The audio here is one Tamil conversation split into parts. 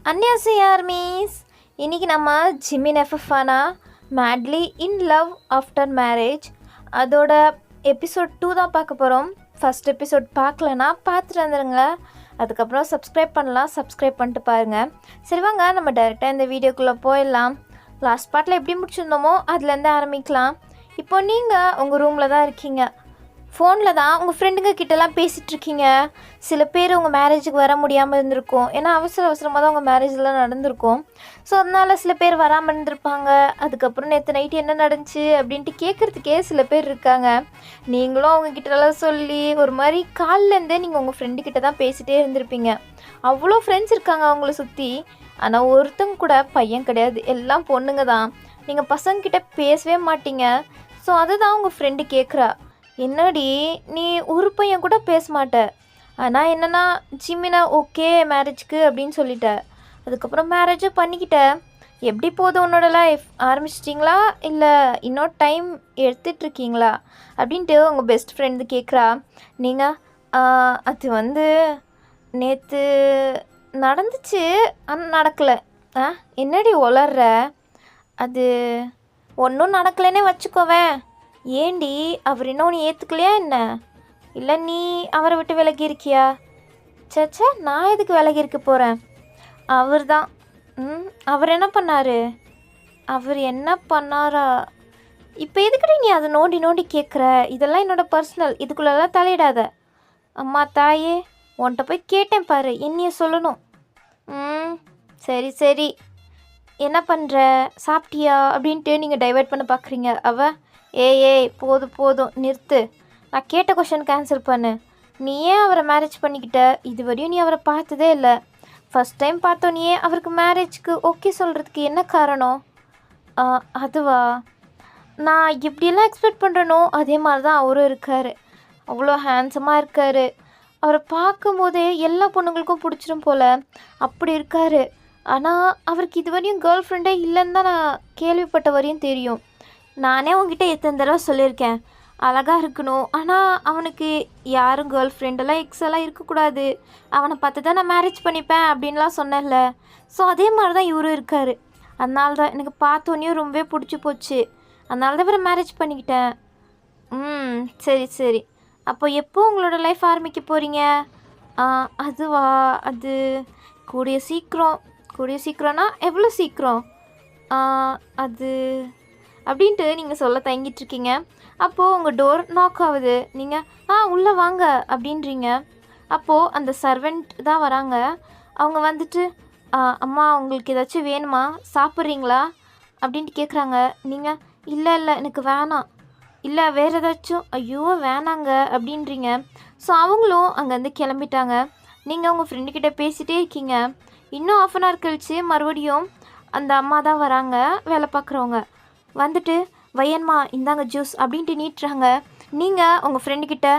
அன்னியாசி ஆர்மீஸ். இன்றைக்கி நம்ம ஜிமின் எஃப்எஃபானா madly in love after marriage அதோட எபிசோட் 2 தான் பார்க்க போகிறோம். ஃபஸ்ட் எபிசோட் பார்க்கலன்னா பார்த்துட்டு வந்துடுங்க. அதுக்கப்புறம் சப்ஸ்கிரைப் பண்ணிட்டு பாருங்கள். சரி வாங்க நம்ம டைரெக்டாக இந்த வீடியோக்குள்ளே போயிடலாம். லாஸ்ட் பார்ட்டில் எப்படி முடிச்சிருந்தோமோ அதுலேருந்து ஆரம்பிக்கலாம். இப்போ நீங்கள் உங்கள் ரூமில் தான் இருக்கீங்க. ஃபோனில் தான் உங்கள் ஃப்ரெண்டுங்க கிட்டலாம் பேசிகிட்ருக்கீங்க. சில பேர் உங்கள் மேரேஜுக்கு வர முடியாமல் இருந்திருக்கும். ஏன்னா அவசரமாக தான் உங்கள் மேரேஜெலாம் நடந்திருக்கும். ஸோ அதனால் சில பேர் வராமல் இருந்திருப்பாங்க. அதுக்கப்புறம் நேற்று நைட்டு என்ன நடந்துச்சு அப்படின்ட்டு கேட்குறதுக்கே சில பேர் இருக்காங்க. நீங்களும் அவங்கக்கிட்டலாம் சொல்லி ஒரு மாதிரி காலிலேருந்தே நீங்கள் உங்கள் ஃப்ரெண்டுக்கிட்ட தான் பேசிகிட்டே இருந்திருப்பீங்க. அவ்வளோ ஃப்ரெண்ட்ஸ் இருக்காங்க அவங்கள சுற்றி. ஆனால் ஒருத்தங்க கூட பையன் கிடையாது, எல்லாம் பொண்ணுங்க தான். நீங்கள் பசங்கக்கிட்ட பேசவே மாட்டீங்க. ஸோ அதை தான் உங்கள் ஃப்ரெண்டு கேட்குறா, என்னடி நீ ஒரு பையன் கூட பேச மாட்ட, ஆனால் என்னென்னா ஜிமினா ஓகே மேரேஜ்க்கு அப்படின்னு சொல்லிட்ட, அதுக்கப்புறம் மேரேஜும் பண்ணிக்கிட்ட, எப்படி போகுது உன்னோட லைஃப், ஆரம்பிச்சிட்டிங்களா இல்லை இன்னொரு டைம் எடுத்துகிட்ருக்கீங்களா அப்படின்ட்டு உங்கள் பெஸ்ட் ஃப்ரெண்டு கேட்குறா. நீங்கள் அது நேற்று நடந்துச்சு ஆனால் நடக்கலை. என்னடி உளர்ற, அது ஒன்றும் நடக்கலைன்னே வச்சுக்கோவேன். ஏண்டி அவர் இன்னும் நீ ஏற்றுக்கலையா என்ன, இல்லை நீ அவரை விட்டு விலகி இருக்கியா? சேச்சா, நான் எதுக்கு விலகி இருக்க போகிறேன்? அவர் தான். அவர் என்ன பண்ணார்? அவர் என்ன பண்ணாரா? இப்போ எதுக்கடி நீ அதை நோண்டி கேட்குற? இதெல்லாம் என்னோடய பர்சனல், இதுக்குள்ளெல்லாம் தலையிடாத. அம்மா தாயே, உன்கிட்ட போய் கேட்டேன் பாரு, என்னைய சொல்லணும். சரி என்ன பண்ணுற, சாப்பிட்டியா அப்படின்ட்டு நீங்கள் டைவர்ட் பண்ண பார்க்குறீங்க. ஏய் போதும் நிறுத்து. நான் கேட்ட கொஷனுக்கு ஆன்சர் பண்ணு. நீ ஏன் அவரை மேரேஜ் பண்ணிக்கிட்ட? இதுவரையும் நீ அவரை பார்த்ததே இல்லை. ஃபஸ்ட் டைம் பார்த்தோன்னே அவருக்கு மேரேஜ்க்கு ஓகே சொல்கிறதுக்கு என்ன காரணம்? அதுவா, நான் எப்படியெல்லாம் எக்ஸ்பெக்ட் பண்ணுறனோ அதே மாதிரி தான் அவரும் இருக்கார். அவ்வளோ ஹேண்ட்ஸமாக இருக்கார். அவரை பார்க்கும்போதே எல்லா பொண்ணுங்களுக்கும் பிடிச்சிரும் போல், அப்படி இருக்கார். ஆனால் அவருக்கு இதுவரையும் கேர்ள் ஃப்ரெண்டே இல்லைன்னு தான் நான் கேள்விப்பட்ட வரையும் தெரியும். நானே உங்ககிட்ட எத்தனை தடவை சொல்லியிருக்கேன், அழகாக இருக்கணும், ஆனால் அவனுக்கு யாரும் கேர்ள் ஃப்ரெண்டெல்லாம் எக்ஸெல்லாம் இருக்கக்கூடாது, அவனை பார்த்து தான் நான் மேரேஜ் பண்ணிப்பேன் அப்படின்லாம் சொன்னேன்ல. ஸோ அதே மாதிரி தான் இவரும் இருக்கார். அதனால தான் எனக்கு பார்த்தோன்னே ரொம்பவே பிடிச்சி போச்சு. அதனால தான் இவரை மேரேஜ் பண்ணிக்கிட்டேன். சரி. அப்போ எப்போ உங்களோட லைஃப் ஆரம்பிக்க போகிறீங்க? அதுவா, அது கூடிய சீக்கிரம்னா எவ்வளோ சீக்கிரம்? அது அப்படின்ட்டு நீங்கள் சொல்ல தயங்கிட்டுருக்கீங்க. அப்போது உங்கள் டோர் நாக் ஆகுது. நீங்கள் உள்ளே வாங்க அப்படின்றீங்க. அப்போது அந்த சர்வெண்ட் தான் வராங்க. அவங்க வந்துட்டு, அம்மா உங்களுக்கு ஏதாச்சும் வேணுமா, சாப்பிட்றீங்களா அப்படின்ட்டு கேட்குறாங்க. நீங்கள் இல்லை எனக்கு வேணாம், இல்லை வேறு ஏதாச்சும், ஐயோ வேணாங்க அப்படின்றீங்க. ஸோ அவங்களும் அங்கேருந்து கிளம்பிட்டாங்க. நீங்கள் உங்கள் ஃப்ரெண்டுக்கிட்ட பேசிகிட்டே இருக்கீங்க. இன்னும் 1/2 அன் ஹவர் கழிச்சு மறுபடியும் அந்த அம்மா தான் வராங்க, வேலை பார்க்குறவங்க. வந்துட்டு, வையன்மா இந்தாங்க ஜூஸ் அப்படின்ட்டு நீட்டுறாங்க. நீங்கள் உங்கள் ஃப்ரெண்டுக்கிட்ட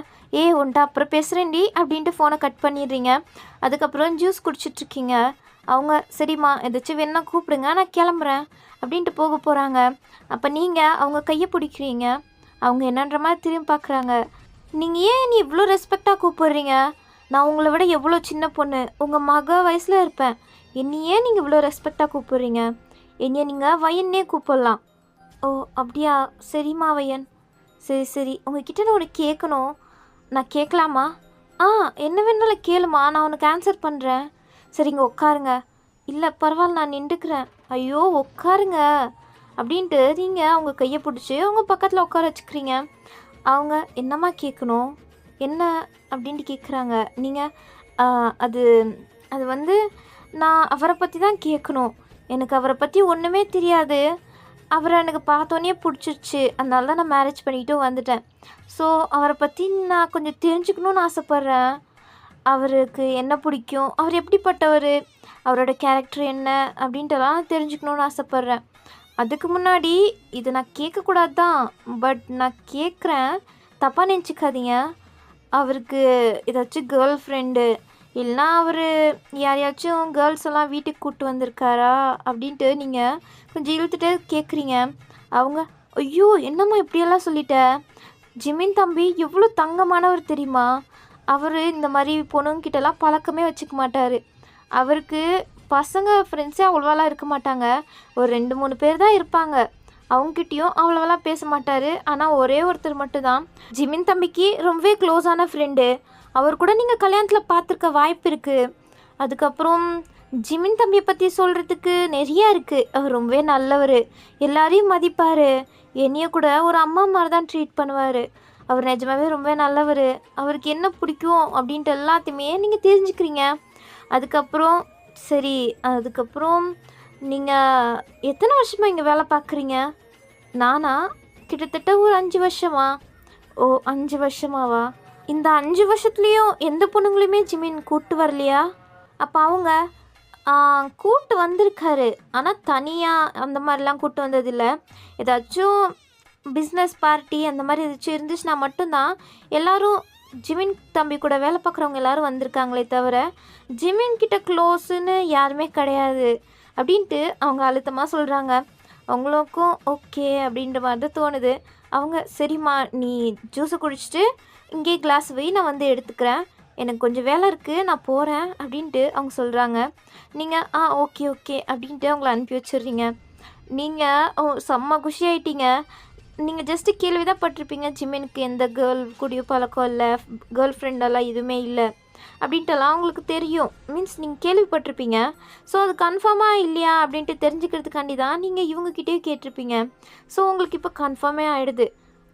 உன்ட்ட அப்புறம் பேசுகிறேன்டி அப்படின்ட்டு ஃபோனை கட் பண்ணிடுறீங்க. அதுக்கப்புறம் ஜூஸ் குடிச்சிட்ருக்கீங்க. அவங்க சரிம்மா ஏதாச்சும் வேணா கூப்பிடுங்க, நான் கிளம்புறேன் அப்படின்ட்டு போக போகிறாங்க. அப்போ நீங்கள் அவங்க கையை பிடிக்கிறீங்க. அவங்க என்னன்ற மாதிரி திரும்பி பார்க்குறாங்க. நீங்கள் ஏன் நீ இவ்வளோ ரெஸ்பெக்டாக கூப்பிட்றீங்க? நான் உங்களை விட எவ்வளோ சின்ன பொண்ணு, உங்கள் மக வயசில் இருப்பேன். என்னையே நீங்கள் இவ்வளோ ரெஸ்பெக்டாக கூப்பிட்றீங்க? என்னைய நீங்கள் வயன்னே கூப்பிடலாம். ஓ அப்படியா, சரிம்மா வையன். சரி உங்ககிட்ட நான் உனக்கு கேட்கணும், நான் கேட்கலாமா? என்ன வேணாலும் கேளுமா, நான் உனக்கு ஆன்சர் பண்ணுறேன். சரிங்க உட்காருங்க. இல்லை பரவாயில்ல, நான் நின்றுக்கிறேன். ஐயோ உட்காருங்க அப்படின்ட்டு நீங்கள் அவங்க கையை பிடிச்சி அவங்க பக்கத்தில் உட்கார வச்சுக்கிறீங்க. அவங்க என்னம்மா கேட்கணும், என்ன அப்படின்ட்டு கேட்குறாங்க. நீங்கள் அது நான் அவரை பற்றி தான் கேட்கணும். எனக்கு அவரை பற்றி ஒன்றுமே தெரியாது. அவரை எனக்கு பார்த்தோன்னே பிடிச்சிருச்சு, அதனால தான் நான் மேரேஜ் பண்ணிக்கிட்டும் வந்துட்டேன். ஸோ அவரை பற்றி நான் கொஞ்சம் தெரிஞ்சுக்கணுன்னு ஆசைப்பட்றேன். அவருக்கு என்ன பிடிக்கும், அவர் எப்படிப்பட்டவர், அவரோட கேரக்டர் என்ன அப்படின்ட்டுலாம் நான் தெரிஞ்சுக்கணுன்னு ஆசைப்பட்றேன். அதுக்கு முன்னாடி இதை நான் கேட்கக்கூடாது தான், பட் நான் கேட்குறேன், தப்பாக நினச்சிக்காதீங்க. அவருக்கு ஏதாச்சும் கேர்ள் ஃப்ரெண்டு இல்லைனா அவர் யாரையாச்சும் கேர்ள்ஸ் எல்லாம் வீட்டுக்கு கூப்பிட்டு வந்திருக்காரா அப்படின்ட்டு நீங்கள் கொஞ்சம் இழுத்துட்டு கேட்குறீங்க. அவங்க ஐயோ என்னம்மா இப்படியெல்லாம் சொல்லிட்ட, ஜிமின் தம்பி எவ்வளோ தங்கமானவர் தெரியுமா, அவர் இந்த மாதிரி பொண்ணுங்கிட்டலாம் பழக்கமே வச்சுக்க மாட்டார். அவருக்கு பசங்க ஃப்ரெண்ட்ஸே அவ்வளோவாலாம் இருக்க மாட்டாங்க. ஒரு 2, 3 பேர் தான் இருப்பாங்க. அவங்ககிட்டயும் அவ்வளோவெல்லாம் பேச மாட்டார். ஆனால் ஒரே ஒருத்தர் மட்டும்தான் ஜிமின் தம்பிக்கு ரொம்பவே க்ளோஸான ஃப்ரெண்டு. அவர் கூட நீங்கள் கல்யாணத்தில் பார்த்துருக்க வாய்ப்பு இருக்குது. அதுக்கப்புறம் ஜிமின் தம்பியை பற்றி சொல்கிறதுக்கு நிறையா இருக்குது. அவர் ரொம்பவே நல்லவர், எல்லாரையும் மதிப்பார். என்னைய கூட ஒரு அம்மா மாதிரி தான் ட்ரீட் பண்ணுவார். அவர் நிஜமாவே ரொம்பவே நல்லவர். அவருக்கு என்ன பிடிக்கும் அப்படின்ட்டு எல்லாத்தையுமே நீங்கள் தெரிஞ்சுக்கிறீங்க. அதுக்கப்புறம் சரி, அதுக்கப்புறம் நீங்கள் எத்தனை வருஷமாக இங்கே வேலை பார்க்குறீங்க? நானா? கிட்டத்தட்ட ஒரு 5 வருஷமா? ஓ, 5 வருஷமாவா? இந்த 5 வருஷத்துலேயும் எந்த பொண்ணுங்களையுமே ஜிமின் கூப்பிட்டு வரலையா? அப்போ அவங்க கூப்பிட்டு வந்திருக்காரு, ஆனால் தனியாக அந்த மாதிரிலாம் கூப்பிட்டு வந்ததில்லை. ஏதாச்சும் பிஸ்னஸ் பார்ட்டி அந்த மாதிரி ஏதாச்சும் இருந்துச்சுன்னா மட்டும்தான் எல்லோரும் ஜிமின் தம்பி கூட வேலை பார்க்குறவங்க எல்லோரும் வந்திருக்காங்களே தவிர ஜிமின் கிட்ட க்ளோஸுன்னு யாருமே கிடையாது அப்படின்ட்டு அவங்க அழுத்தமாக சொல்கிறாங்க. அவங்களுக்கும் ஓகே அப்படின்ற மாதிரி தான் தோணுது. அவங்க சரிம்மா, நீ ஜூஸை குடிச்சிட்டு இங்கே கிளாஸ் வை, நான் வந்து எடுத்துக்கிறேன், எனக்கு கொஞ்சம் வேலை இருக்குது, நான் போகிறேன் அப்படின்ட்டு அவங்க சொல்கிறாங்க. நீங்கள் ஓகே ஓகே அப்படின்ட்டு அவங்கள அனுப்பி வச்சிடுறீங்க. நீங்கள் செம்ம குஷி ஆகிட்டீங்க. நீங்கள் ஜஸ்ட்டு கேள்வி தான் பட்டிருப்பீங்க, ஜிமினுக்கு எந்த கேர்ள் கூடிய பழக்கம் இல்லை, கேர்ள் ஃப்ரெண்டெல்லாம் எதுவுமே இல்லை அப்படின்ட்டுலாம் உங்களுக்கு தெரியும். மீன்ஸ் நீங்கள் கேள்விப்பட்டிருப்பீங்க. ஸோ அது கன்ஃபார்மாக இல்லையா அப்படின்ட்டு தெரிஞ்சுக்கிறதுக்காண்டி தான் நீங்கள் இவங்கக்கிட்டே கேட்டிருப்பீங்க. ஸோ உங்களுக்கு இப்போ கன்ஃபார்மே ஆகிடுது.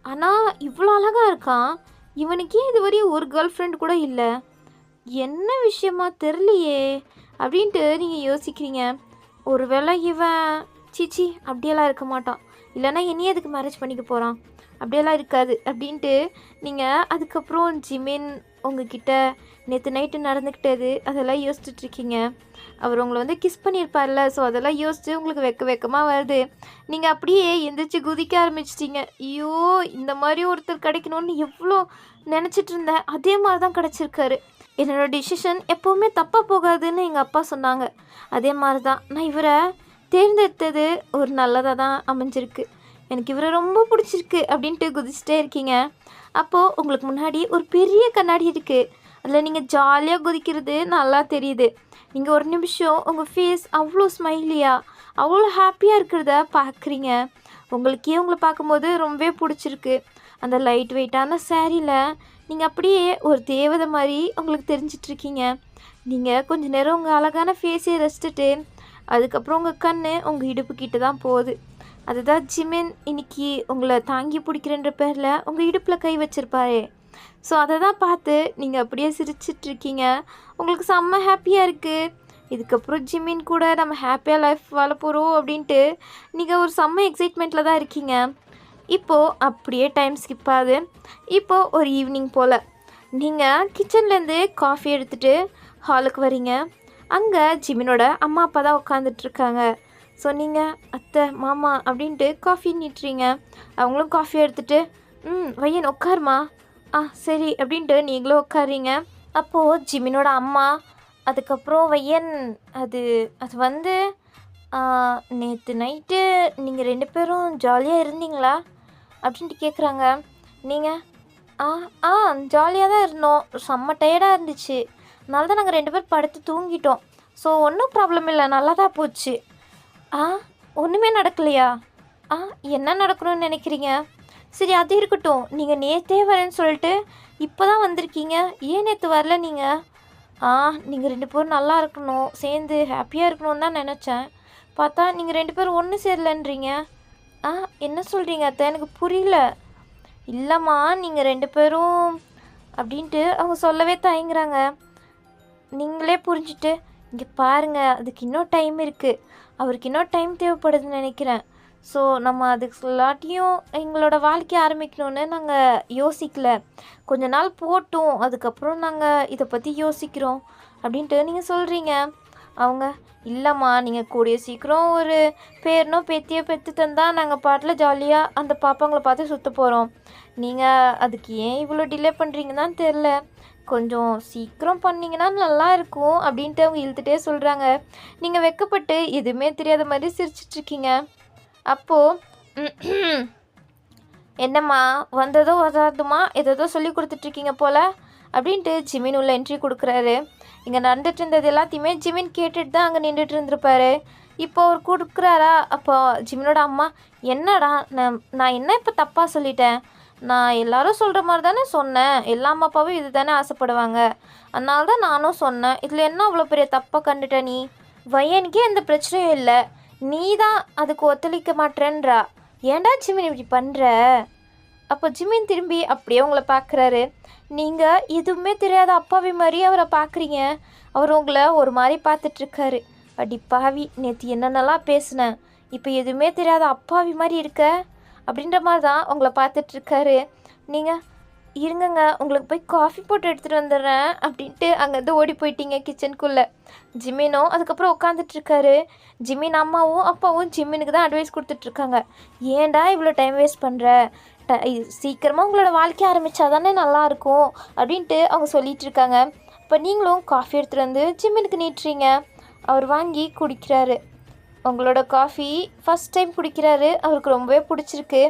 ஆனால் இவ்வளோ அழகாக இருக்கான், இவனுக்கே இதுவரையும் ஒரு கேர்ள் ஃப்ரெண்ட் கூட இல்லை, என்ன விஷயமா தெரிலையே அப்படின்ட்டு நீங்கள் யோசிக்கிறீங்க. ஒருவேளை இவன் சீச்சி அப்படியெல்லாம் இருக்க மாட்டான், இல்லைன்னா என்னையே அதுக்கு மேரேஜ் பண்ணிக்க போகிறான், அப்படியெல்லாம் இருக்காது அப்படின்ட்டு நீங்கள் அதுக்கப்புறம் ஜிமின் உங்ககிட்ட நேற்று நைட்டு நடந்துக்கிட்டது அதெல்லாம் யோசிச்சுட்ருக்கீங்க. அவர் உங்களை வந்து கிஸ் பண்ணியிருப்பார்ல, ஸோ அதெல்லாம் யோசித்து உங்களுக்கு வெக்கமாக வருது. நீங்கள் அப்படியே எந்திரிச்சு குதிக்க ஆரம்பிச்சிட்டிங்க. ஐயோ, இந்த மாதிரி ஒருத்தர் கிடைக்கணும்னு எவ்வளோ நினச்சிட்டு இருந்தேன், அதே மாதிரி தான் கிடச்சிருக்காரு. என்னோடய டிசிஷன் எப்போவுமே தப்பாக போகாதுன்னு எங்கள் அப்பா சொன்னாங்க. அதே மாதிரி தான் நான் இவரை தேர்ந்தெடுத்தது ஒரு நல்லதாக தான் அமைஞ்சிருக்கு. எனக்கு இவரை ரொம்ப பிடிச்சிருக்கு அப்படின்ட்டு குதிச்சிட்டே இருக்கீங்க. அப்போது உங்களுக்கு முன்னாடி ஒரு பெரிய கண்ணாடி இருக்குது. அதில் நீங்கள் ஜாலியாக குதிக்கிறது நல்லா தெரியுது. நீங்கள் ஒரு நிமிஷம் உங்கள் ஃபேஸ் அவ்வளோ ஸ்மைலியாக அவ்வளோ ஹாப்பியாக இருக்கிறத பார்க்குறீங்க. உங்களுக்கே உங்களை பார்க்கும்போது ரொம்பவே பிடிச்சிருக்கு. அந்த லைட் வெயிட்டான சாரியில் நீங்கள் அப்படியே ஒரு தேவதை மாதிரி உங்களுக்கு தெரிஞ்சிட்ருக்கீங்க. நீங்கள் கொஞ்சம் நேரம் உங்கள் அழகான ஃபேஸை ரசிச்சுட்டு அதுக்கப்புறம் உங்கள் கண் உங்கள் இடுப்பு கிட்ட தான் போகுது. அதுதான் ஜிமின் இன்னைக்கு உங்களை தாங்கி பிடிக்கிறன்ற பேரில் உங்கள் இடுப்பில் கை வச்சுருப்பாரே. ஸோ அதை தான் பார்த்து நீங்கள் அப்படியே சிரிச்சிட்ருக்கீங்க. உங்களுக்கு செம்ம ஹாப்பியாக இருக்குது. இதுக்கப்புறம் ஜிமின் கூட நம்ம ஹாப்பியாக லைஃப் வாழ போகிறோம் அப்படின்ட்டு நீங்கள் ஒரு செம்ம எக்ஸைட்மெண்ட்டில் தான் இருக்கீங்க. இப்போது அப்படியே டைம் ஸ்கிப் ஆகுது. இப்போது ஒரு ஈவினிங் போல் நீங்கள் கிச்சன்லேருந்து காஃபி எடுத்துகிட்டு ஹாலுக்கு வரீங்க. அங்கே ஜிமினோட அம்மா அப்பா தான் உட்காந்துட்ருக்காங்க. ஸோ நீங்கள் அத்தை மாமா அப்படின்ட்டு காஃபி நீட்டுறீங்க. அவங்களும் காஃபி எடுத்துகிட்டு வையன் உட்காருமா, சரி அப்படின்ட்டு நீங்களும் உட்காருறீங்க. அப்போது ஜிமினோட அம்மா அதுக்கப்புறம் வையன் அது அது வந்து நேற்று நைட்டு நீங்கள் 2 பேரும் ஜாலியாக இருந்தீங்களா அப்படின்ட்டு கேட்குறாங்க. நீங்கள் ஜாலியாக தான் இருந்தோம், செம்ம டயர்டாக இருந்துச்சு, அதனால தான் நாங்கள் 2 பேர் படுத்து தூங்கிட்டோம். ஸோ ஒன்றும் ப்ராப்ளம் இல்லை, நல்லா தான் போச்சு. ஒன்றுமே நடக்கலையா? என்ன நடக்கணும்னு நினைக்கிறீங்க? சரி, அது இருக்கட்டும். நீங்கள் நேற்றே வரேன்னு சொல்லிட்டு இப்போ தான் வந்திருக்கீங்க, ஏன் நேற்று வரல நீங்கள்? நீங்கள் 2 பேரும் நல்லா இருக்கணும், சேர்ந்து ஹாப்பியாக இருக்கணும்னு தான் நினச்சேன். பார்த்தா நீங்கள் 2 பேரும் ஒன்று சேரலன்றீங்க. என்ன சொல்கிறீங்க அத்தை, எனக்கு புரியல. இல்லைம்மா, நீங்கள் 2 பேரும் அப்படின்ட்டு அவங்க சொல்லவே தயங்குறாங்க. நீங்களே புரிஞ்சுட்டு இங்கே பாருங்கள், அதுக்கு இன்னும் டைம் இருக்குது, அவருக்கு இன்னும் டைம் தேவைப்படுதுன்னு நினைக்கிறேன். ஸோ நம்ம அதுக்கு எல்லாத்தையும் எங்களோட வாழ்க்கையை ஆரம்பிக்கணுன்னு நாங்கள் யோசிக்கல, கொஞ்ச நாள் போட்டோம், அதுக்கப்புறம் நாங்கள் இதை பற்றி யோசிக்கிறோம் அப்படின்ட்டு நீங்கள் சொல்கிறீங்க. அவங்க இல்லைம்மா, நீங்கள் கூடிய சீக்கிரம் ஒரு பேரனோ பேத்தியோ பெற்று தந்தால் நாங்கள் பாட்டில் ஜாலியாக அந்த பாப்பாங்களை பார்த்து சுற்ற போகிறோம். நீங்கள் அதுக்கு ஏன் இவ்வளோ டிலே பண்ணுறீங்கன்னு தெரில, கொஞ்சம் சீக்கிரம் பண்ணிங்கன்னா நல்லா இருக்கும் அப்படின்ட்டு அவங்க இழுத்துட்டே சொல்கிறாங்க. நீங்கள் வெக்கப்பட்டு எதுவுமே தெரியாத மாதிரி சிரிச்சிட்ருக்கீங்க. அப்போது என்னம்மா வந்ததோ வராதுமா ஏதோ சொல்லி கொடுத்துட்ருக்கீங்க போல், அப்படின்ட்டு ஜிமின் உள்ள என்ட்ரி கொடுக்குறாரு. இங்கே நடந்துட்டு இருந்தது எல்லாத்தையுமே ஜிமின் கேட்டுட்டு தான் அங்கே நின்றுட்டு இருந்திருப்பாரு. இப்போ அவர் கொடுக்குறாரா, அப்போ ஜிமினோட அம்மா, என்னடா நான் என்ன இப்போ தப்பாக சொல்லிட்டேன்? நான் எல்லாரும் சொல்கிற மாதிரி தானே சொன்னேன். எல்லா அம்மா அப்பாவும் இது தானே ஆசைப்படுவாங்க. அதனால தான் நானும் சொன்னேன். இதில் என்ன அவ்வளோ பெரிய தப்பாக கண்டுட்ட நீ? வயனுக்கே எந்த பிரச்சனையும் இல்லை, நீ தான் அதுக்கு ஒத்துழைக்க மாட்டேன்றா. ஏன்டா ஜிமின் இப்படி பண்ணுற? அப்போ ஜிமின் திரும்பி அப்படியே உங்களை பார்க்குறாரு. நீங்கள் எதுவுமே தெரியாத அப்பாவி மாதிரி அவரை பார்க்குறீங்க. அவர் உங்களை ஒரு மாதிரி பார்த்துட்ருக்காரு. அடி பாவி, நேற்று என்னென்னலாம் பேசினேன், இப்போ எதுவுமே தெரியாத அப்பாவி மாதிரி இருக்க அப்படின்ற மாதிரி தான் உங்களை பார்த்துட்ருக்காரு. நீங்கள் இருங்கங்க, உங்களுக்கு போய் காஃபி போட்டு எடுத்துகிட்டு வந்துடுறேன் அப்படின்ட்டு அங்கேருந்து ஓடி போயிட்டீங்க கிச்சனுக்குள்ளே. ஜிமினும் அதுக்கப்புறம் உட்காந்துட்ருக்காரு. ஜிமின் அம்மாவும் அப்பாவும் ஜிமினுக்கு தான் அட்வைஸ் கொடுத்துட்ருக்காங்க. ஏன்டா இவ்வளோ டைம் வேஸ்ட் பண்ணுற? சீக்கிரமாக உங்களோட வாழ்க்கை ஆரம்பித்தா தானே நல்லாயிருக்கும் அப்படின்ட்டு அவங்க சொல்லிகிட்ருக்காங்க. இப்போ நீங்களும் காஃபி எடுத்துகிட்டு வந்து ஜிமினுக்கு நீட்டுறீங்க. அவர் வாங்கி குடிக்கிறாரு. உங்களோட காஃபி ஃபஸ்ட் டைம் குடிக்கிறாரு. அவருக்கு ரொம்பவே பிடிச்சிருக்கு.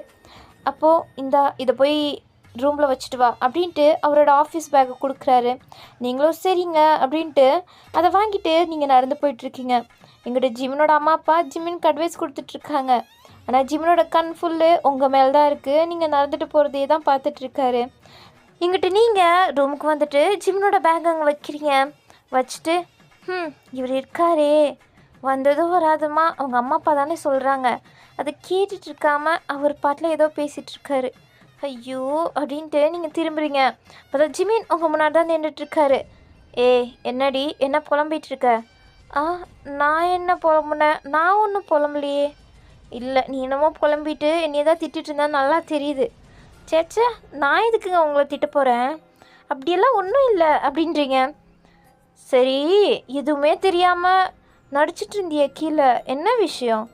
அப்போது இதை போய் ரூமில் வச்சுட்டு வா அப்படின்ட்டு அவரோட ஆஃபீஸ் பேக்கை கொடுக்குறாரு. நீங்களும் சரிங்க அப்படின்ட்டு அதை வாங்கிட்டு நீங்கள் நடந்து போயிட்டுருக்கீங்க. எங்கள்கிட்ட ஜிமினோட அம்மா அப்பா ஜிமினுக்கு அட்வைஸ் கொடுத்துட்ருக்காங்க. ஆனால் ஜிமினோட கண் ஃபுல்லு உங்கள் மேலே தான் இருக்குது. நீங்கள் நடந்துட்டு போகிறதே தான் பார்த்துட்ருக்காரு. இங்கிட்ட நீங்கள் ரூமுக்கு வந்துட்டு ஜிமினோட பேக் அங்கே வைக்கிறீங்க. வச்சுட்டு இவர் இருக்காரே, வந்ததும் வராதுமா அவங்க அம்மா அப்பா தானே சொல்கிறாங்க, அதை கேட்டுட்ருக்காம அவர் பாட்டில் ஏதோ பேசிகிட்ருக்காரு. ஐயோ அப்படின்ட்டு நீங்கள் திரும்புறீங்க. அப்போ ஜிமின் உங்கள் முன்னாடி தான் நின்றுட்டுருக்காரு. என்னடி என்ன புலம்பிகிட்ருக்க? நான் என்ன புலம்புனேன்? நான் ஒன்றும் புலம்பலையே. இல்லை, நீ என்னமோ புலம்பிட்டு என்னையே தான் திட்டிகிட்டு இருந்தா நல்லா தெரியுது. சேச்சா, நான் எதுக்குங்க உங்களை திட்ட போகிறேன்? அப்படியெல்லாம் ஒன்றும் இல்லை அப்படின்றீங்க. சரி, எதுவுமே தெரியாமல் நடிச்சிட்டு இருந்திய கீழே, என்ன விஷயம்?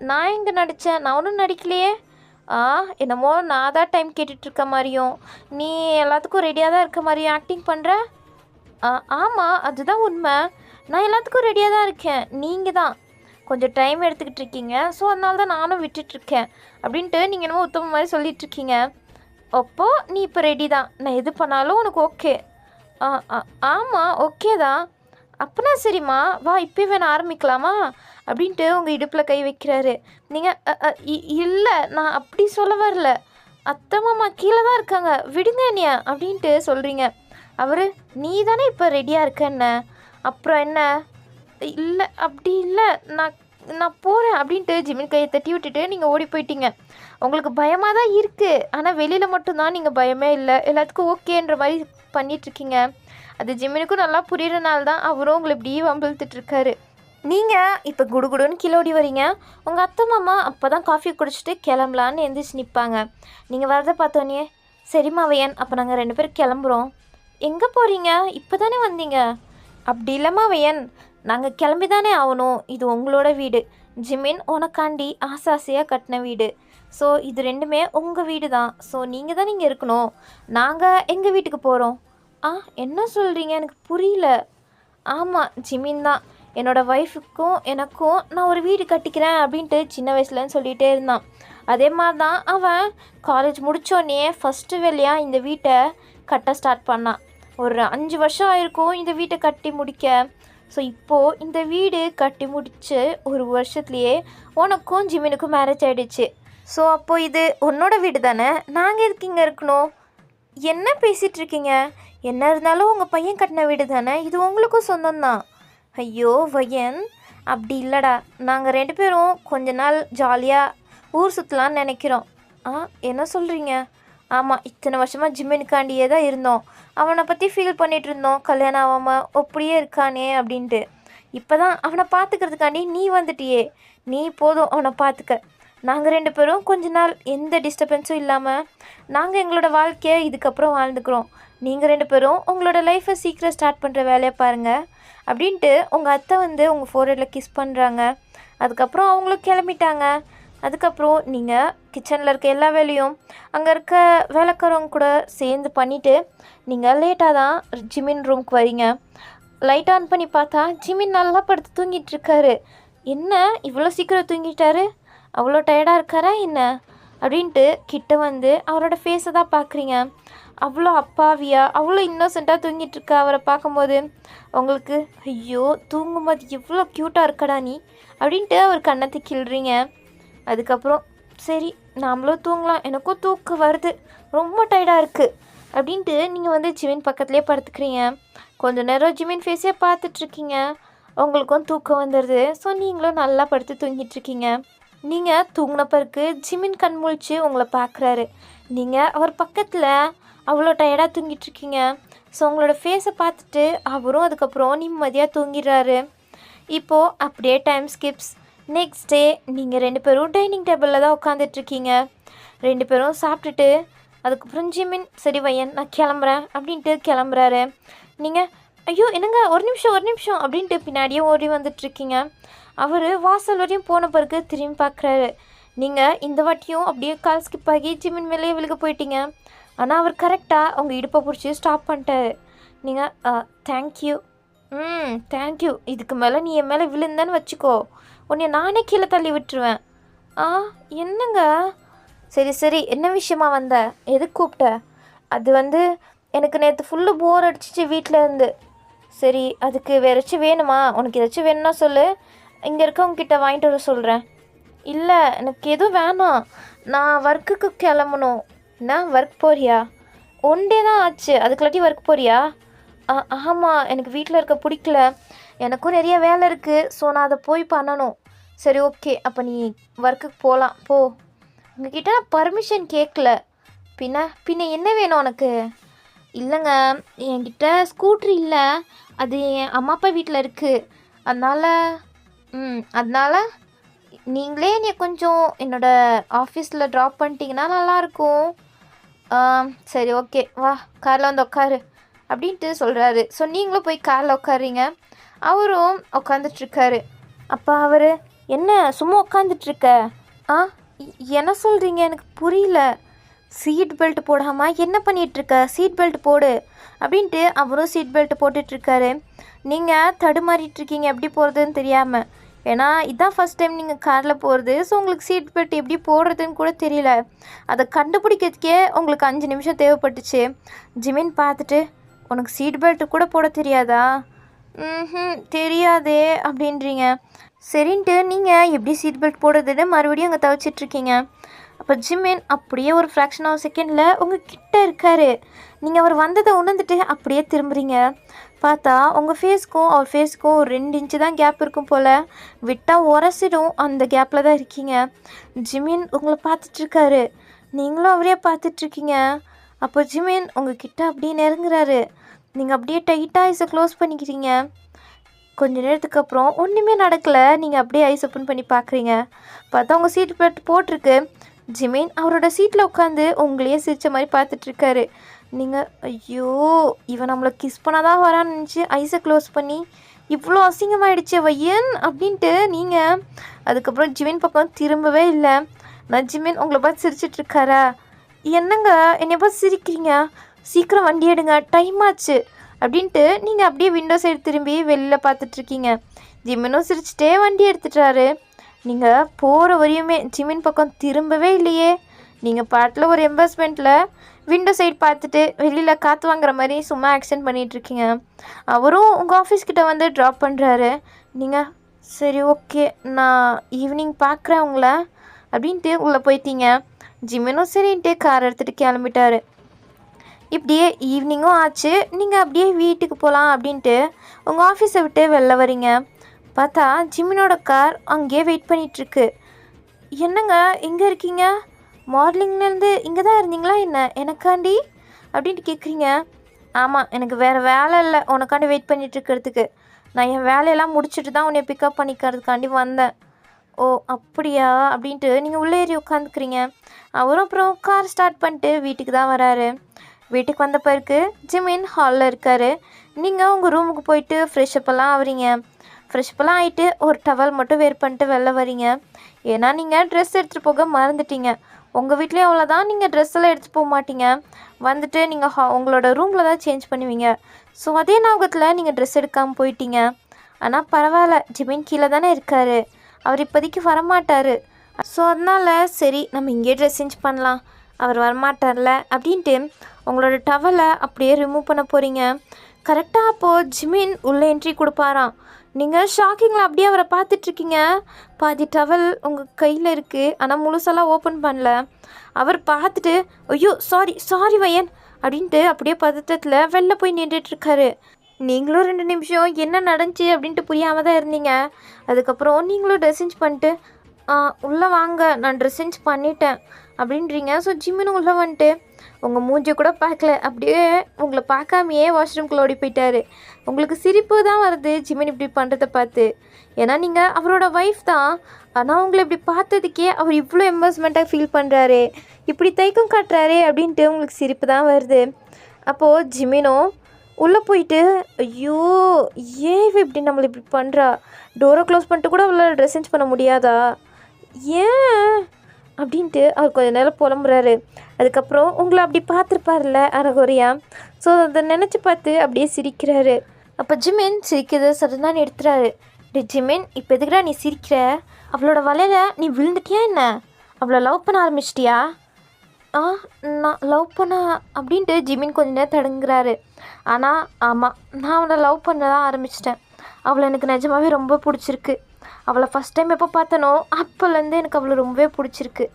நான் எங்கே நடித்தேன்? நான் ஒன்றும் நடிக்கலையே. என்னமோ நான் தான் டைம் கேட்டுட்ருக்க மாதிரியும் நீ எல்லாத்துக்கும் ரெடியாக தான் இருக்க மாதிரியும் ஆக்டிங் பண்ணுற. ஆமாம், அதுதான் உண்மை. நான் எல்லாத்துக்கும் ரெடியாக தான் இருக்கேன். நீங்கள் தான் கொஞ்சம் டைம் எடுத்துக்கிட்டு இருக்கீங்க. ஸோ அதனால தான் நானும் விட்டுட்ருக்கேன் அப்படின்ட்டு நீங்கள் என்னமோ உத்தம மாதிரி சொல்லிகிட்ருக்கீங்க. அப்போது நீ இப்போ ரெடி தான், நான் எது பண்ணாலும் உனக்கு ஓகே? ஆமாம், ஓகே தான். அப்போனா சரிம்மா, வா இப்போயே வேணா ஆரம்பிக்கலாமா அப்படின்ட்டு உங்கள் இடுப்பில் கை வைக்கிறாரு. நீங்கள் இல்லை, நான் அப்படி சொல்ல வரல. அத்தை மாமா கீழே தான் இருக்காங்க, விடுங்க என்னையா அப்படின்ட்டு சொல்கிறீங்க. அவர், நீ தானே இப்போ ரெடியாக இருக்கேன்ன, அப்புறம் என்ன? இல்லை அப்படி இல்லை, நான் போகிறேன் அப்படின்ட்டு ஜிமின் கையை தட்டி விட்டுட்டு நீங்கள் ஓடி போயிட்டீங்க. உங்களுக்கு பயமாக தான் இருக்குது, ஆனால் வெளியில் மட்டும்தான் நீங்கள் பயமே இல்லை, எல்லாத்துக்கும் ஓகேன்ற மாதிரி பண்ணிகிட்ருக்கீங்க. அது ஜிமினுக்கும் நல்லா புரிகிறனால தான் அவரும் உங்களை இப்படி வம்பிழுத்துட்ருக்காரு. நீங்கள் இப்போ குடுகுடுன்னு கீழே ஓடி வரீங்க. உங்கள் அத்தை மாமா அப்போ தான் காஃபி குடிச்சிட்டு கிளம்பலான்னு எந்திரிச்சு நிற்பாங்க. நீங்கள் வரதை பார்த்தோன்னே, சரிம்மா வயன், அப்போ நாங்கள் 2 பேரும் கிளம்புறோம். எங்கே போகிறீங்க? இப்போ தானே வந்தீங்க. அப்படி இல்லைம்மா வயன், நாங்கள் கிளம்பி தானே ஆகணும். இது உங்களோட வீடு. ஜிமின் உனக்காண்டி ஆசாசையாக கட்டின வீடு. ஸோ இது 2மே உங்கள் வீடு தான். ஸோ நீங்கள் தான் இங்கே இருக்கணும். நாங்கள் எங்கள் வீட்டுக்கு போகிறோம். என்ன சொல்கிறீங்க? எனக்கு புரியல. ஆமாம், ஜிமின் தான் என்னோடய ஒய்ஃபுக்கும் எனக்கும் நான் ஒரு வீடு கட்டிக்கிறேன் அப்படின்ட்டு சின்ன வயசுலன்னு சொல்லிகிட்டே இருந்தான். அதே மாதிரி தான் அவன் காலேஜ் முடித்தோடனே ஃபஸ்ட்டு வேலையாக இந்த வீட்டை கட்ட ஸ்டார்ட் பண்ணான். ஒரு 5 வருஷம் ஆயிருக்கும் இந்த வீட்டை கட்டி முடிக்க. ஸோ இப்போது இந்த வீடு கட்டி முடித்து ஒரு வருஷத்துலேயே உனக்கும் ஜிமினுக்கும் மேரேஜ் ஆகிடுச்சு. ஸோ அப்போது இது உன்னோட வீடு தானே, நாங்கள் எதுக்கு இங்கே இருக்கணும்? என்ன பேசிகிட்ருக்கீங்க? என்ன இருந்தாலும் உங்கள் பையன் கட்டின வீடு தானே, இது உங்களுக்கும் சொந்தம்தான். ஐயோ வயன், அப்படி இல்லைடா, நாங்கள் 2 பேரும் கொஞ்ச நாள் ஜாலியாக ஊர் சுற்றலான்னு நினைக்கிறோம். என்ன சொல்கிறீங்க? ஆமாம், இத்தனை வருஷமாக ஜிமினுக்காண்டியே தான் இருந்தோம். அவனை பற்றி ஃபீல் பண்ணிகிட்டு இருந்தோம், கல்யாணம் ஆகாமல் அப்படியே இருக்கானே அப்படின்ட்டு. இப்போ தான் அவனை பார்த்துக்கிறதுக்காண்டி நீ வந்துட்டியே. நீ போதும் அவனை பார்த்துக்க. நாங்கள் 2 பேரும் கொஞ்ச நாள் எந்த டிஸ்டர்பன்ஸும் இல்லாமல் நாங்கள் எங்களோட வாழ்க்கையை இதுக்கப்புறம் வாழ்ந்துக்கிறோம். நீங்கள் 2 பேரும் உங்களோட லைஃப்பை சீக்கிரம் ஸ்டார்ட் பண்ணுற வேலையை பாருங்கள் அப்படின்ட்டு உங்கள் அத்தை வந்து உங்கள் ஃபோர்ஹெட்டில் கிஸ் பண்ணுறாங்க. அதுக்கப்புறம் அவங்களும் கிளம்பிட்டாங்க. அதுக்கப்புறம் நீங்கள் கிச்சனில் இருக்க எல்லா வேலையும் அங்கே இருக்க வேலைக்காரவங்க கூட சேர்ந்து பண்ணிவிட்டு நீங்கள் லேட்டாக தான் ஜிமின் ரூமுக்கு வரீங்க. லைட் ஆன் பண்ணி பார்த்தா ஜிமின் நல்லா படுத்து தூங்கிட்டு இருக்காரு. என்ன இவ்வளோ சீக்கிரம் தூங்கிட்டாரு? அவ்வளோ டயர்டாக இருக்காரா என்ன அப்படின்ட்டு கிட்ட வந்து அவரோட ஃபேஸை தான் பார்க்குறீங்க. அவ்வளோ அப்பாவியா அவ்வளோ இன்னோசென்ட்டாக தூங்கிட்டுருக்க அவரை பார்க்கும்போது உங்களுக்கு ஐயோ தூங்கும்போது எவ்வளோ க்யூட்டாக இருக்கடா நீ அப்படின்ட்டு அவர் கண்ணத்தை கிள்றீங்க. அதுக்கப்புறம் சரி நாமளும் தூங்கலாம், எனக்கும் தூக்கம் வருது, ரொம்ப டயர்டாக இருக்குது அப்படின்ட்டு நீங்கள் வந்து ஜிமின் பக்கத்துலேயே படுத்துக்கிறீங்க. கொஞ்சம் நேரம் ஜிமின் ஃபேஸே பார்த்துட்ருக்கீங்க. உங்களுக்கும் தூக்கம் வந்துடுது. ஸோ நீங்களும் நல்லா படுத்து தூங்கிட்டுருக்கீங்க. நீங்கள் தூங்கின பிறகு ஜிமின் கண் முழிச்சு உங்களை பார்க்குறாரு. நீங்கள் அவர் பக்கத்தில் அவ்வளோ டயர்டாக தூங்கிட்டுருக்கீங்க. ஸோ உங்களோட ஃபேஸை பார்த்துட்டு அவரும் அதுக்கப்புறம் நிம்மதியாக தூங்கிடுறாரு. இப்போது அப்படியே டைம் ஸ்கிப்ஸ். நெக்ஸ்ட் டே நீங்கள் 2 பேரும் டைனிங் டேபிளில் தான் உட்காந்துட்ருக்கீங்க. 2 பேரும் சாப்பிட்டுட்டு அதுக்கப்புறம் ஜிமின் சரி வையன் நான் கிளம்புறேன் அப்படின்ட்டு கிளம்புறாரு. நீங்கள் ஐயோ என்னங்க ஒரு நிமிஷம் அப்படின்ட்டு பின்னாடியே ஓடி வந்துட்டுருக்கீங்க. அவர் வாசல் வரையும் போன பிறகு திரும்பி பார்க்குறாரு. நீங்கள் இந்த வாட்டியும் அப்படியே கால் ஸ்கிப் ஆகி ஜிமின் மேலேயே விழுக போயிட்டீங்க. ஆனால் அவர் கரெக்டாக அவங்க இடுப்பை பிடிச்சி ஸ்டாப் பண்ணிட்டாரு. நீங்கள் தேங்க்யூ தேங்க்யூ, இதுக்கு மேலே நீ என் மேலே விழுந்தேன்னு வச்சுக்கோ, உன்னை நானே கீழே தள்ளி விட்டுருவேன். என்னங்க சரி என்ன விஷயமா வந்த, எதுக்கு கூப்பிட்ட? அது வந்து எனக்கு நேற்று ஃபுல்லு போர் அடிச்சிச்சு வீட்டில் இருந்து. சரி அதுக்கு வேறு ஏதாச்சும் வேணுமா? உனக்கு ஏதாச்சும் வேணும்னா சொல்லு, இங்கே இருக்கவங்கக்கிட்ட வாங்கிட்டு வர சொல்கிறேன். இல்லை எனக்கு எதுவும் வேணாம், நான் ஒர்க்குக்கு கிளம்பணும். என்ன ஒர்க் போறியா? 1 டே தான் ஆச்சு, அதுக்குள்ளாட்டி ஒர்க் போறியா? ஆமாம் எனக்கு வீட்டில் இருக்க பிடிக்கல, எனக்கும் நிறைய வேலை இருக்குது, ஸோ நான் அதை போய் பண்ணணும். சரி ஓகே அப்போ நீ ஒர்க்குக்கு போகலாம் போ. உங்ககிட்ட நான் பர்மிஷன் கேட்கல. பின்ன என்ன வேணும் உனக்கு? இல்லைங்க என்கிட்ட ஸ்கூட்ரு இல்லை, அது என் அம்மா அப்பா வீட்டில் இருக்குது, அதனால் நீங்களே என்னை கொஞ்சம் என்னோடய ஆஃபீஸில் ட்ராப் பண்ணிட்டீங்கன்னா நல்லாயிருக்கும். சரி ஓகே வா காரில் வந்து உட்காரு அப்படின்ட்டு சொல்கிறாரு. ஸோ நீங்களும் போய் காரில் உட்காருறீங்க. அவரும் உட்காந்துட்ருக்காரு. அப்போ அவர் என்ன சும்மா உட்காந்துட்ருக்க? என்ன சொல்கிறீங்க எனக்கு புரியல. சீட் பெல்ட் போடாமல் என்ன பண்ணிகிட்ருக்க? சீட் பெல்ட் போடு அப்படின்ட்டு அவரும் சீட் பெல்ட் போட்டுட்ருக்காரு. நீங்கள் தடுமாறிட்டுருக்கீங்க எப்படி போகிறதுன்னு தெரியாமல். ஏன்னா இதுதான் ஃபஸ்ட் டைம் நீங்கள் காரில் போகிறது. ஸோ உங்களுக்கு சீட் பெல்ட் எப்படி போடுறதுன்னு கூட தெரியல. அதை கண்டுபிடிக்கிறதுக்கே உங்களுக்கு 5 நிமிஷம் தேவைப்பட்டுச்சு. ஜிமின் பார்த்துட்டு உனக்கு சீட் பெல்ட்டு கூட போட தெரியாதா? தெரியாதே அப்படின்றீங்க. சரின்ட்டு நீங்கள் எப்படி சீட் பெல்ட் போடுறதுன்னு மறுபடியும் அங்கே தவிச்சிட்ருக்கீங்க. அப்போ ஜிமின் அப்படியே ஒரு ஃப்ராக்ஷன் ஆஃப் செகண்டில் உங்கள் கிட்டே இருக்கார். நீங்கள் அவர் வந்ததை உணர்ந்துட்டு அப்படியே திரும்புகிறீங்க. பார்த்தா உங்கள் ஃபேஸ்க்கும் அவர் ஃபேஸ்க்கும் ஒரு 2 இன்ச்சு தான் கேப் இருக்கும் போல். விட்டால் உரசிடும், அந்த கேப்பில் தான் இருக்கீங்க. ஜிமின் உங்களை பார்த்துட்ருக்காரு, நீங்களும் அவரே பார்த்துட்ருக்கீங்க. அப்போ ஜிமின் உங்கள் கிட்ட அப்படியே நெருங்குறாரு. நீங்கள் அப்படியே டைட்டாக ஐஸை க்ளோஸ் பண்ணிக்கிறீங்க. கொஞ்ச நேரத்துக்கு அப்புறம் ஒன்றுமே நடக்கலை. நீங்கள் அப்படியே ஐஸ் ஓப்பன் பண்ணி பார்க்குறீங்க. பார்த்தா உங்கள் சீட் பெல்ட் போட்டிருக்கு. ஜிமின் அவரோட சீட்டில் உட்காந்து உங்களையே சிரித்த மாதிரி பார்த்துட்ருக்காரு. நீங்கள் ஐயோ இவன் நம்மளை கிஸ் பண்ண தான் வரான்னு நினச்சி ஐஸை க்ளோஸ் பண்ணி இவ்வளோ அசிங்கமாயிடுச்சு வையன் அப்படின்ட்டு நீங்கள் அதுக்கப்புறம் ஜிமின் பக்கம் திரும்பவே இல்லை. நான் ஜிமின் உங்களை பார்த்து சிரிச்சிட்ருக்காரா? என்னங்க என்னை பார்த்து சிரிக்கிறீங்க, சீக்கிரம் வண்டி எடுங்க டைம் ஆச்சு அப்படின்ட்டு நீங்கள் அப்படியே விண்டோ சைடு திரும்பி வெளியில் பார்த்துட்ருக்கீங்க. ஜிமினும் சிரிச்சிட்டே வண்டி எடுத்துட்டாரு. நீங்கள் போகிற வரையுமே ஜிமின் பக்கம் திரும்பவே இல்லையே. நீங்கள் பாட்டில் ஒரு எம்பர்ஸ்மெண்ட்டில் விண்டோ சைடு பார்த்துட்டு வெளியில் காற்று வாங்குற மாதிரி சும்மா ஆக்ஷன் பண்ணிகிட்ருக்கீங்க. அவரும் உங்கள் ஆஃபீஸ்கிட்ட வந்து ட்ராப் பண்ணுறாரு. நீங்கள் சரி ஓகே நான் ஈவினிங் பார்க்குறேன் உங்களை அப்படின்ட்டு உள்ளே போயிட்டீங்க. ஜிமினும் சரின்ட்டு கார் எடுத்துகிட்டு கிளம்பிட்டாரு. இப்படியே ஈவினிங்கும் ஆச்சு. நீங்கள் அப்படியே வீட்டுக்கு போகலாம் அப்படின்ட்டு உங்கள் ஆஃபீஸை விட்டு வெளில வரீங்க. பார்த்தா ஜிமினோட கார் அங்கேயே வெயிட் பண்ணிகிட்ருக்கு. என்னங்க எங்கே இருக்கீங்க? மார்னிங்லேருந்து இங்கே தான் இருந்தீங்களா என்ன எனக்காண்டி அப்படின்ட்டு கேட்குறீங்க. ஆமாம் எனக்கு வேறு வேலை இல்லை உனக்காண்டி வெயிட் பண்ணிகிட்ருக்கிறதுக்கு. நான் என் வேலையெல்லாம் முடிச்சுட்டு தான் உன்னை பிக்கப் பண்ணிக்கிறதுக்காண்டி வந்தேன். ஓ அப்படியா அப்படின்ட்டு நீங்கள் உள்ளே ஏறி உட்காந்துக்கிறீங்க. அவரும் அப்புறம் கார் ஸ்டார்ட் பண்ணிட்டு வீட்டுக்கு தான் வராரு. வீட்டுக்கு வந்த பிறகு ஜிமின் ஹாலில் இருக்கார். நீங்கள் உங்கள் ரூமுக்கு போயிட்டு ஃப்ரெஷ்ஷப்பெல்லாம் ஆகிறீங்க. ஃப்ரெஷ்ஷப்பெல்லாம் ஆகிட்டு ஒரு டவல் மட்டும் வேர் பண்ணிட்டு வெளில வரீங்க. ஏன்னா நீங்கள் ட்ரெஸ் எடுத்துகிட்டு போக மறந்துட்டீங்க. உங்கள் வீட்லேயும் அவ்வளோதான், நீங்கள் ட்ரெஸ் எல்லாம் எடுத்துகிட்டு போக மாட்டீங்க. வந்துட்டு நீங்கள் உங்களோட ரூமில் தான் சேஞ்ச் பண்ணுவீங்க. ஸோ அதே ஞாபகத்தில் நீங்கள் ட்ரெஸ் எடுக்காமல் போயிட்டீங்க. ஆனால் பரவாயில்ல, ஜிமின் கீழே தானே இருக்கார், அவர் இப்போதைக்கு வரமாட்டார். ஸோ அதனால் சரி நம்ம இங்கே ட்ரெஸ் சேஞ்ச் பண்ணலாம் அவர் வரமாட்டார்ல அப்படின்ட்டு உங்களோட டவலை அப்படியே ரிமூவ் பண்ண போகிறீங்க. கரெக்டாக அப்போது ஜிமின் உள்ளே என்ட்ரி கொடுப்பாராம். நீங்கள் ஷாக்கிங்கில் அப்படியே அவரை பார்த்துட்ருக்கீங்க. பாதி டவல் உங்கள் கையில் இருக்குது, ஆனால் முழுசெல்லாம் ஓப்பன் பண்ணல. அவர் பார்த்துட்டு ஐயோ சாரி சாரி வயன் அப்படின்ட்டு அப்படியே பதட்டத்தில் வெளில போய் நின்றுட்டுருக்காரு. நீங்களும் 2 நிமிஷம் என்ன நடந்துச்சு அப்படின்ட்டு புரியாமல் தான் இருந்தீங்க. அதுக்கப்புறம் நீங்களும் ட்ரெஸ்ஸிங் பண்ணிட்டு உள்ளே வாங்க நான் ட்ரெஸ்ஸிங் பண்ணிட்டேன் அப்படின்றீங்க. ஸோ ஜிம்மின்னு உள்ளே வந்துட்டு உங்கள் மூஞ்சி கூட பார்க்கல, அப்படியே உங்களை பார்க்காமையே வாஷ்ரூம்குள்ளே ஓடி போயிட்டாரு. உங்களுக்கு சிரிப்பு தான் வருது ஜிமின் இப்படி பண்ணுறத பார்த்து. ஏன்னா நீங்கள் அவரோட ஒய்ஃப் தான், ஆனால் உங்களை இப்படி பார்த்ததுக்கே அவர் இவ்வளோ எம்பர்ஸ்மெண்ட்டாக ஃபீல் பண்ணுறாரு, இப்படி தைக்கம் காட்டுறாரு அப்படின்ட்டு உங்களுக்கு சிரிப்பு தான் வருது. அப்போது ஜிமினும் உள்ளே போயிட்டு ஐயோ ஏன் இவ இப்படி நம்மளை இப்படி பண்ணுறா, டோரை க்ளோஸ் பண்ணிட்டு கூட அவளால் ட்ரெஸ் சேஞ்ச் பண்ண முடியாதா ஏன் அப்படின்ட்டு அவர் கொஞ்சம் நேரம் புலம்புறாரு. அதுக்கப்புறம் உங்களை அப்படி பார்த்துருப்பார்ல அரைகுறையா, ஸோ அதை நினச்சி பார்த்து அப்படியே சிரிக்கிறாரு. அப்போ ஜிமின் சிரிக்கிறது சடனாக நிறுத்துறாரு. டே ஜிமின், இப்போ எதுக்குடா நீ சிரிக்கிற? அவளோட வலையில் நீ விழுந்துட்டியா என்ன? அவளை லவ் பண்ண ஆரம்பிச்சிட்டியா? நான் லவ் பண்ண அப்படின்ட்டு ஜிமின் கொஞ்ச நேரம் தடுங்குறாரு. ஆனால் ஆமாம், நான் அவளை லவ் பண்ண தான் ஆரம்பிச்சிட்டேன். அவளை எனக்கு நிஜமாகவே ரொம்ப பிடிச்சிருக்கு. அவளை ஃபஸ்ட் டைம் எப்போ பார்த்தனோ அப்போலேருந்து எனக்கு அவளை ரொம்பவே பிடிச்சிருக்கு.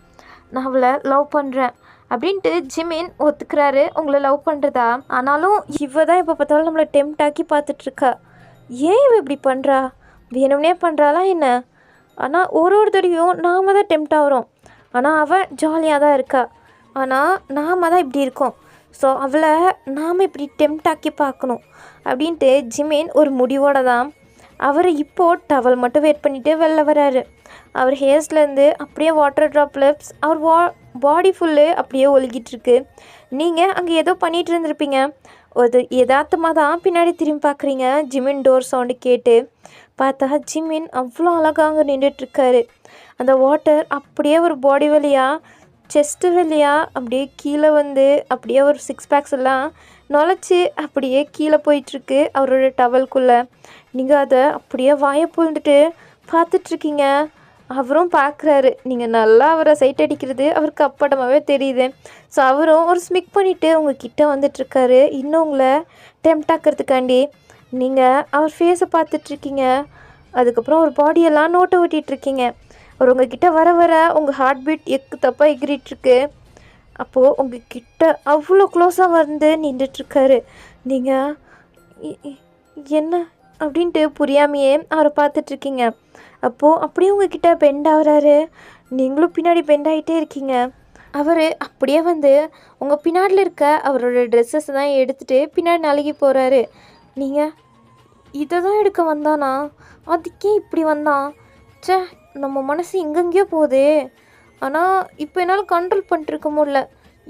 நான் அவளை லவ் பண்ணுறேன் அப்படின்ட்டு ஜிமின் ஒத்துக்கிறாரு உங்களை லவ் பண்ணுறதா. ஆனாலும் இவ தான் எப்போ பார்த்தாலும் நம்மளை டெம்ட் ஆக்கி பார்த்துட்ருக்கா. ஏன் இவ இப்படி பண்ணுறா? வேணும்னே பண்ணுறாளா என்ன? ஆனால் ஒரு தடவையும் நாம் தான் டெம்ட் ஆகிறோம், ஆனால் அவள் ஜாலியாக தான் இருக்கா. ஆனால் நாம் தான் இப்படி இருக்கோம். ஸோ அவளை நாம் இப்படி டெம்ட் ஆக்கி பார்க்கணும் அப்படின்ட்டு ஜிமின் ஒரு முடிவோடு தான் அவர் இப்போது டவல் மட்டும் வெயிட் பண்ணிவிட்டு வெளில வராரு. அவர் ஹேர்ஸ்லேருந்து அப்படியே வாட்டர் ட்ராப்லெட்ஸ் அவர் பாடி ஃபுல்லு அப்படியே ஒழுகிட்டுருக்கு. நீங்கள் அங்கே ஏதோ பண்ணிகிட்டு இருந்திருப்பீங்க. ஒரு யதார்த்தமாக தான் பின்னாடி திரும்பி பார்க்குறீங்க. ஜிமின் டோர் சவுண்டு கேட்டு பார்த்தா ஜிமின் அவ்வளோ அழகாக அங்கே நின்றுட்டுருக்காரு. அந்த வாட்டர் அப்படியே ஒரு பாடி வழியாக செஸ்ட்டு வழியாக அப்படியே கீழே வந்து அப்படியே ஒரு 6 பேக்ஸ் எல்லாம் நுழைச்சி அப்படியே கீழே போயிட்டுருக்கு அவரோட டவல்குள்ளே. நீங்கள் அதை அப்படியே வாயை புழுந்துட்டு பார்த்துட்ருக்கீங்க. அவரும் பார்க்குறாரு. நீங்கள் நல்லா அவரை சைட் அடிக்கிறது அவருக்கு அப்படமாகவே தெரியுது. ஸோ அவரும் ஒரு ஸ்மிக் பண்ணிவிட்டு உங்கள் கிட்டே வந்துட்டுருக்காரு இன்னும் உங்களை டெம்ட் ஆக்கிறதுக்காண்டி. நீங்கள் அவர் ஃபேஸை பார்த்துட்ருக்கீங்க. அதுக்கப்புறம் ஒரு பாடியெல்லாம் நோட்டை ஓட்டிகிட்ருக்கீங்க. அவர் உங்கள் கிட்டே வர வர உங்கள் ஹார்ட் பீட் எக்கு தப்பாக எகிரிட்டுருக்கு. அப்போது உங்கள் கிட்ட அவ்வளோ க்ளோஸாக வந்து நின்றுட்டுருக்காரு. நீங்கள் என்ன அப்படின்ட்டு புரியாமையே அவரை பார்த்துட்ருக்கீங்க. அப்போது அப்படியே உங்ககிட்ட பெண்ட் ஆகுறாரு. நீங்களும் பின்னாடி பெண்ட் ஆகிட்டே இருக்கீங்க. அவர் அப்படியே வந்து உங்கள் பின்னாடியில் இருக்க அவரோட ட்ரெஸ்ஸஸ் தான் எடுத்துகிட்டு பின்னாடி நழுகி போகிறாரு. நீங்கள் இதை தான் எடுக்க வந்தானா? அதுக்கே இப்படி வந்தான்? சே, நம்ம மனசு எங்கெங்கேயோ போகுதே. ஆனால் இப்போ என்னால் கண்ட்ரோல் பண்ணிட்டுருக்க முடியல.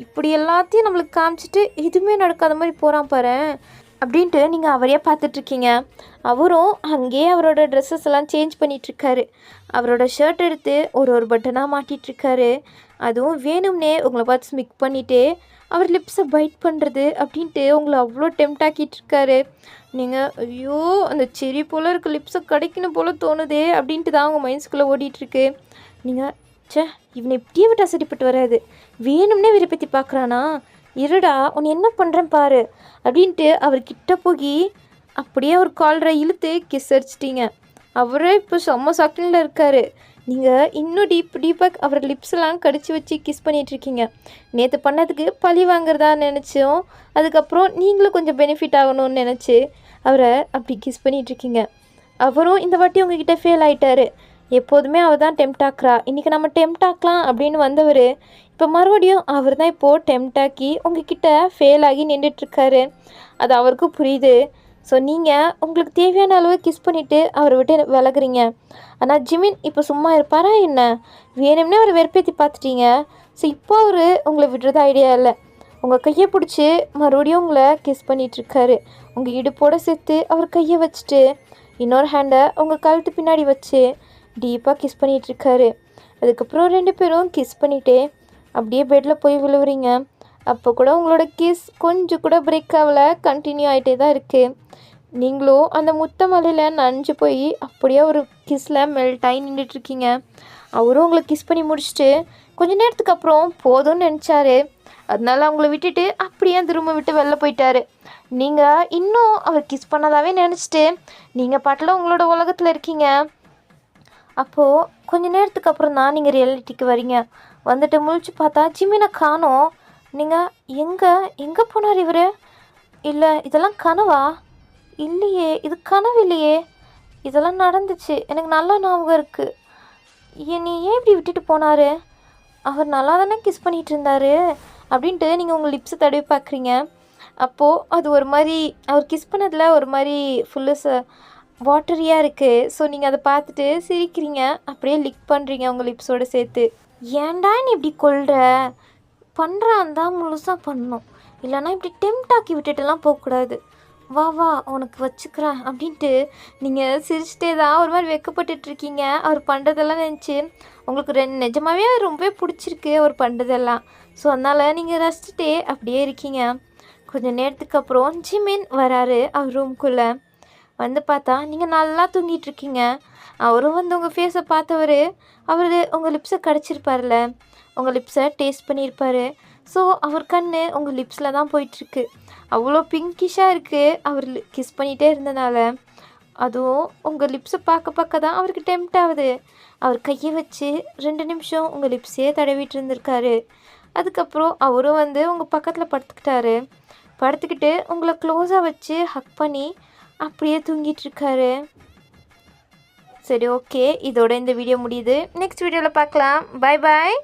இப்படி எல்லாத்தையும் நம்மளுக்கு காமிச்சிட்டு எதுவுமே நடக்காத மாதிரி போகிறான் பாரு அப்படின்ட்டு நீங்கள் அவரையே பார்த்துட்ருக்கீங்க. அவரும் அங்கேயே அவரோட ட்ரெஸ்ஸஸ் எல்லாம் சேஞ்ச் பண்ணிகிட்ருக்காரு. அவரோட ஷர்ட் எடுத்து ஒரு பட்டனாக மாட்டிகிட்ருக்காரு. அதுவும் வேணும்னே உங்களை பார்த்து ஸ்மிக் பண்ணிவிட்டு அவர் லிப்ஸை பைட் பண்ணுறது அப்படின்ட்டு உங்களை அவ்வளோ டெம்ட் ஆக்கிட்டுருக்காரு. நீங்கள் ஐயோ அந்த செரி போல் இருக்க லிப்ஸை கிடைக்கணும் போல் தோணுதே அப்படின்ட்டு தான் உங்கள் மைண்ட்ஸ்குள்ளே ஓடிட்டுருக்கு. நீங்கள் சே, இவனை இப்படியே விட்டால் சரிப்பட்டு வராது, வேணும்னே விருப்பத்தி பார்க்குறானா, இருடா உன்னை என்ன பண்ணுறேன் பாரு அப்படின்ட்டு அவர்கிட்ட போய் அப்படியே அவர் காலரை இழுத்து கிஸ் அடிச்சிட்டிங்க. அவரே இப்போ செம்ம சாக்கிங்கில் இருக்கார். நீங்கள் இன்னும் டீப்பாக அவர் லிப்ஸ்லாம் கடிச்சு வச்சு கிஸ் பண்ணிகிட்ருக்கீங்க. நேற்று பண்ணதுக்கு பழி வாங்குறதா நினச்சோம். அதுக்கப்புறம் நீங்களும் கொஞ்சம் பெனிஃபிட் ஆகணும்னு நினச்சி அவரை அப்படி கிஸ் பண்ணிகிட்ருக்கீங்க. அவரும் இந்த வாட்டி உங்ககிட்ட ஃபெயில் ஆகிட்டார். எப்போதுமே அவர் தான் டெம்ட் ஆக்குறா, இன்றைக்கி நம்ம டெம்ட் ஆக்கலாம் அப்படின்னு வந்தவர் இப்போ மறுபடியும் அவர் தான் இப்போது டெம்ட் ஆக்கி உங்ககிட்ட ஃபெயில் ஆகி நின்றுட்டுருக்காரு. அது அவருக்கும் புரியுது. ஸோ நீங்கள் உங்களுக்கு தேவையான அளவு கிஸ் பண்ணிவிட்டு அவரை விட்டு விலகுறீங்க. ஆனால் ஜிமின் இப்போ சும்மா இருப்பாரா என்ன? வேணும்னே அவரை வெறுப்பேற்றி பார்த்துட்டீங்க. ஸோ இப்போ அவர் உங்களை விடுறது ஐடியா இல்லை. உங்கள் கையை பிடிச்சி மறுபடியும் உங்களை கிஸ் பண்ணிகிட்ருக்காரு. உங்கள் இடுப்போடு சேர்த்து அவர் கையை வச்சுட்டு இன்னொரு ஹேண்டை உங்கள் கழுத்து பின்னாடி வச்சு டீப்பாக கிஸ் பண்ணிகிட்ருக்காரு. அதுக்கப்புறம் 2 பேரும் கிஸ் பண்ணிவிட்டு அப்படியே பெட்டில் போய் விழுவுறீங்க. அப்போ கூட உங்களோட கிஸ் கொஞ்சம் கூட பிரேக் ஆகலை, கண்டினியூ ஆகிட்டே தான் இருக்குது. நீங்களும் அந்த முத்த மலையில் நனைஞ்சு போய் அப்படியே ஒரு கிஸ்ஸில் மெல்ட் ஆகி நின்றுட்டுருக்கீங்க. அவரும் உங்களை கிஸ் பண்ணி முடிச்சுட்டு கொஞ்ச நேரத்துக்கு அப்புறம் போதும்னு நினச்சாரு. அதனால அவங்கள விட்டுட்டு அப்படியே அந்த ரூமை விட்டு வெளில போயிட்டாரு. நீங்கள் இன்னும் அவர் கிஸ் பண்ணதாகவே நினச்சிட்டு நீங்கள் பாட்டில் உங்களோட உலகத்தில் இருக்கீங்க. அப்போது கொஞ்ச நேரத்துக்கு அப்புறம் தான் நீங்கள் ரியாலிட்டிக்கு வரீங்க. வந்துட்டு முழிச்சு பார்த்தா ஜிமினை காணோம். நீங்கள் எங்கே போனார் இவர்? இல்லை இதெல்லாம் கனவா? இல்லையே, இது கனவு இல்லையே, இதெல்லாம் நடந்துச்சு, எனக்கு நல்லா ஞாபகம் இருக்குது. நீ ஏன் இப்படி விட்டுட்டு போனார்? அவர் நல்லா தானே கிஸ் பண்ணிகிட்டு இருந்தார் அப்படின்ட்டு நீங்கள் உங்கள் லிப்ஸை தடவி பார்க்குறீங்க. அப்போது அது ஒரு மாதிரி அவர் கிஸ் பண்ணதில் ஒரு மாதிரி ஃபுல்லு வாட்டரியாக இருக்குது. ஸோ நீங்கள் அதை பார்த்துட்டு சிரிக்கிறீங்க, அப்படியே லிக் பண்ணுறீங்க உங்கள் லிப்ஸோடு சேர்த்து. ஏன்டா நீ இப்படி கொள்கிற? பண்ணுறான் தான் முழுசாக பண்ணணும், இல்லைனா இப்படி டெம்ட் ஆக்கி விட்டுட்டுலாம் போகக்கூடாது. வா வா உனக்கு வச்சுக்கிறேன் அப்படின்ட்டு நீங்கள் சிரிச்சிட்டே தான் ஒரு மாதிரி வெக்கப்பட்டுட்ருக்கீங்க. அவர் பண்ணுறதெல்லாம் நினச்சி உங்களுக்கு நிஜமாகவே ரொம்பவே பிடிச்சிருக்கு அவர் பண்ணுறதெல்லாம். ஸோ அதனால் நீங்கள் ரசிச்சுட்டே அப்படியே இருக்கீங்க. கொஞ்சம் நேரத்துக்கு அப்புறம் ஜிமின் வராரு அவர் ரூம்குள்ளே. வந்து பார்த்தா நீங்கள் நல்லா தூங்கிட்டுருக்கீங்க. அவரும் வந்து உங்கள் ஃபேஸை பார்த்தவர் அவர் உங்கள் லிப்ஸை கடிச்சிருப்பார்ல, உங்கள் லிப்ஸை டேஸ்ட் பண்ணியிருப்பார். ஸோ அவர் கண் உங்கள் லிப்ஸில் தான் போயிட்டுருக்கு. அவ்வளோ பிங்கிஷாக இருக்குது அவர் கிஸ் பண்ணிகிட்டே இருந்தனால. அதுவும் உங்கள் லிப்ஸை பார்க்க தான் அவருக்கு டெம்ட் ஆகுது. அவர் கையை வச்சு 2 நிமிஷம் உங்கள் லிப்ஸே தடவிட்டு இருந்திருக்காரு. அதுக்கப்புறம் அவரும் வந்து உங்கள் பக்கத்தில் படுத்துக்கிட்டு உங்களை க்ளோஸாக வச்சு ஹக் பண்ணி அப்படியே தூங்கிட்டுருக்காரு. சரி, ஓகே, இதோட இந்த வீடியோ முடியுது. நெக்ஸ்ட் வீடியோவில் பார்க்கலாம். பாய் பாய்.